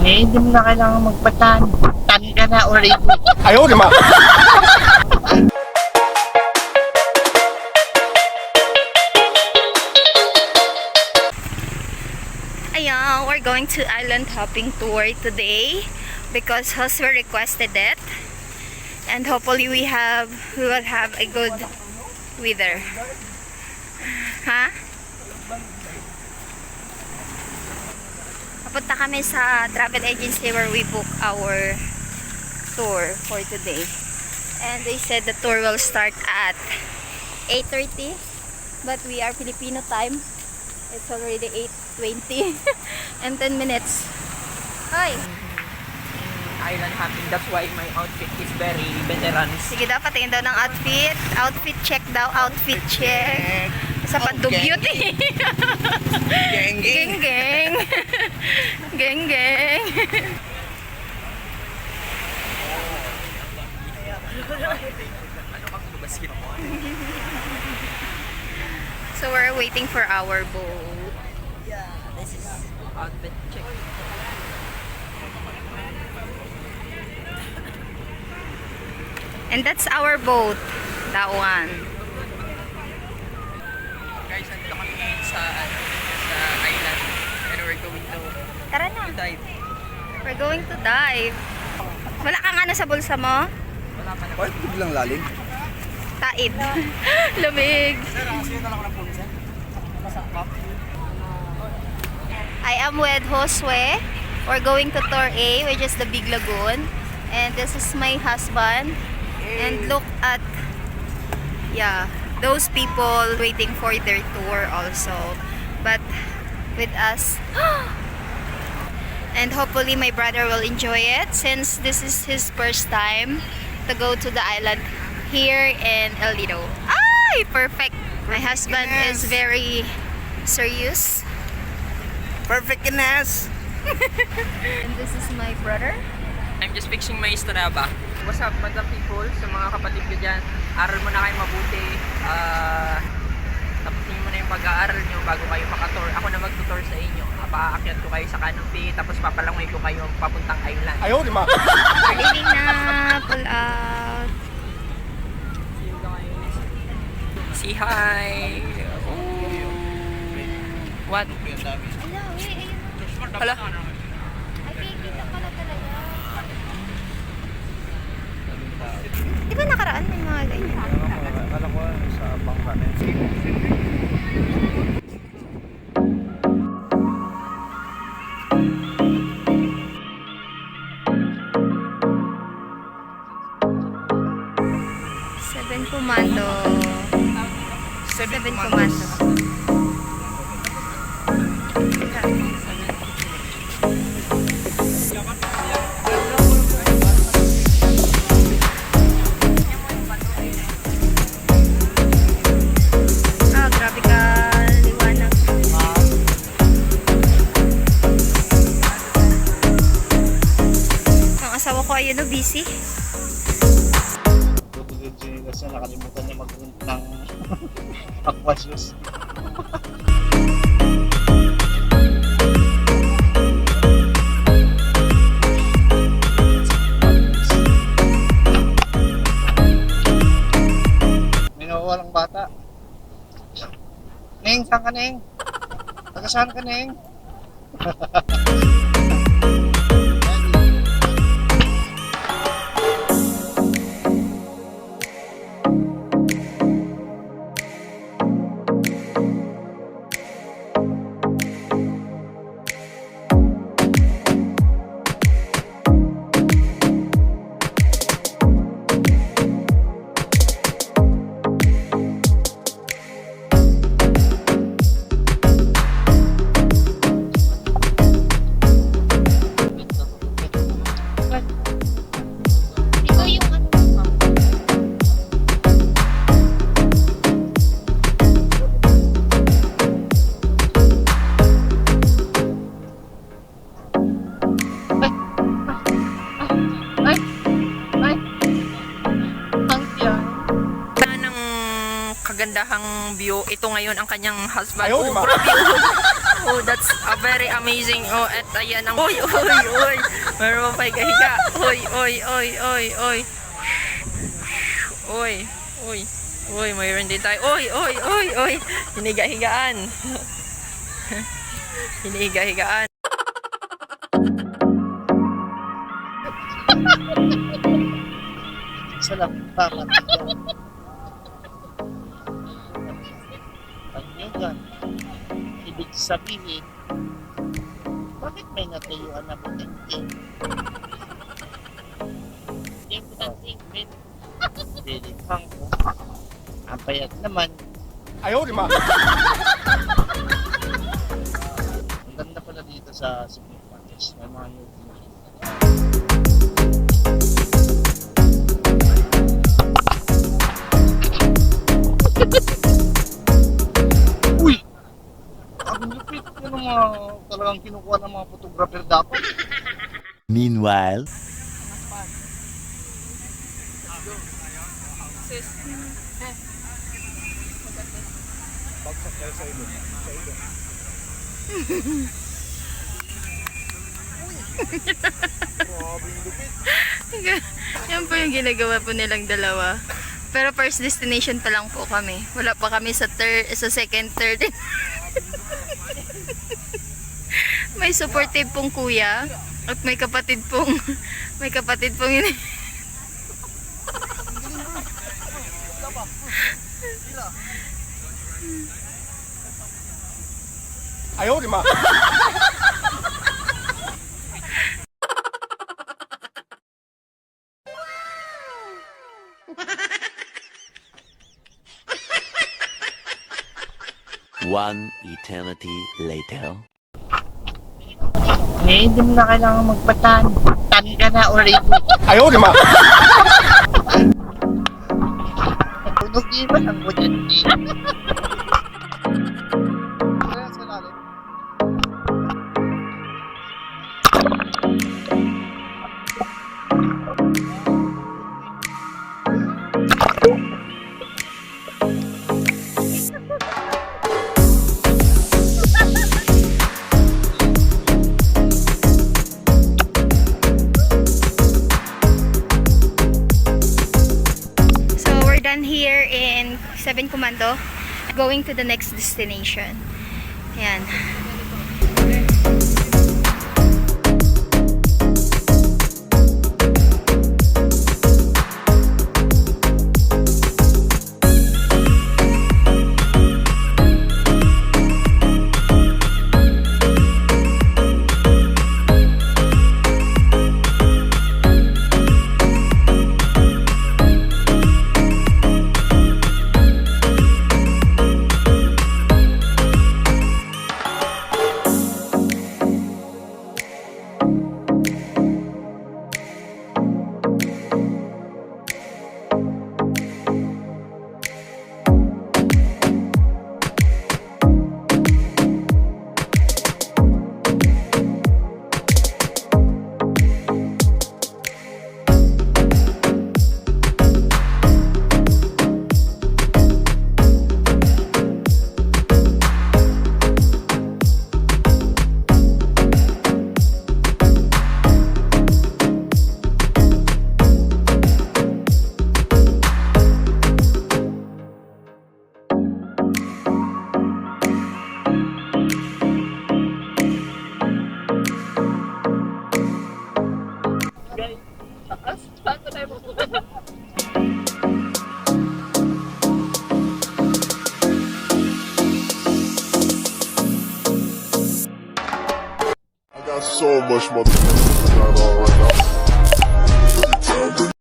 Eh, hindi mo na kailangan magpatan. Tan ka na already. Ayaw, di ba? Ayan, we're going to island hopping tour today because Josue requested it. And hopefully we will have a good weather. Ha? Papunta kami sa travel agency where we book our tour for today. And they said the tour will start at 8:30, but we are Filipino time. It's already 8:20 and 10 minutes. Hi! Island hopping. That's why my outfit is very veteran. Sige daw, patingin daw ng outfit. Outfit check daw. Outfit check. Sa pandugyot eh. Geng, Geng, geng. Geng, geng. So we're waiting for our boat. Yeah, this is outfit check. And that's our boat. That one. Guys, nandito kami ngayon sa island. And we're going to Tara na. dive. We're going to dive. Wala kang ano sa bulsa mo? Wala pa na. Bakit biglang lalim? Taid. Lumig. I am with Josue. We're going to Tour A, which is the Big Lagoon. And this is my husband. And look at, yeah, those people waiting for their tour also. But with us. And hopefully my brother will enjoy it since this is his first time to go to the island here in El Nido. Ay, perfect. My husband is very serious. Perfectness! And this is my brother. I'm just fixing my Strava. What's up, madam people? Sa mga kapatid ko dyan, aral mo na kayo mabuti. Tapusin mo na yung pag-aaral nyo bago kayo makator. Ako na magtutor sa inyo. Paaakyat ko kayo sa canopy, tapos papalangoy ko kayo papuntang island. Ayaw, di ba? We're leaving na. Pull out. Say hi! Oh. What? Hala? Ay, kita pala talaga. Di ba nakaraan may mga ganyan? Akala ko sa bangka na Seven Commando. Seven Commando. Ah, grabe ka liwanag. Ang asawa ko ayun no, busy. Tutulog si kasi nakalimutan niya mag-rent ng aquashoes. May nawawalang bata. Neng, saan ka, Neng? Taga saan ka, Neng? Ikaw yung ano? Ay! Ay! Ang tiyan. Ng kagandahang view, ito ngayon ang kanyang husband. Ayaw, di ba? Grabe, oh. Oh, that's a very amazing. Oh, at ayan ang... Uy, uy, uy. Meron pa higa-higa. Uy, uy, uy, uy, uy. Uy, uy. Uy, mayroon din tayo. Uy, uy, uy, uy. Hiniga-higaan. Hiniga-higaan. Isa lang tama. Pagyagan. Ibig sabihin, bakit may natayuan na puting-ting? Yung puting-ting, piling pang ko. Ang payat naman. Ayaw, di ba? Ang ganda pala dito sa Cebu Markets. May mga new things. Uy! Ang lupit. Yun ang mga talagang kinukuha ng mga photographer dapat. Meanwhile, Bagsak kayo sa ilong. Sa ilong. Grabe yung lupit. Yan po yung ginagawa po nilang dalawa. Pero first destination pa lang po kami. Wala pa kami sa second, third. May supportive pong kuya at may kapatid pong yun. Ayaw, di ba? one eternity later. Eh, hindi mo na kailangan magpatan. Tan ka na already. Ayaw, di ba? Tunog iba ang kudyante. Kaya sa lalim. So we're done here in 7 Commando, going to the next destination. Ayan. I got so much motherfucking time on right now.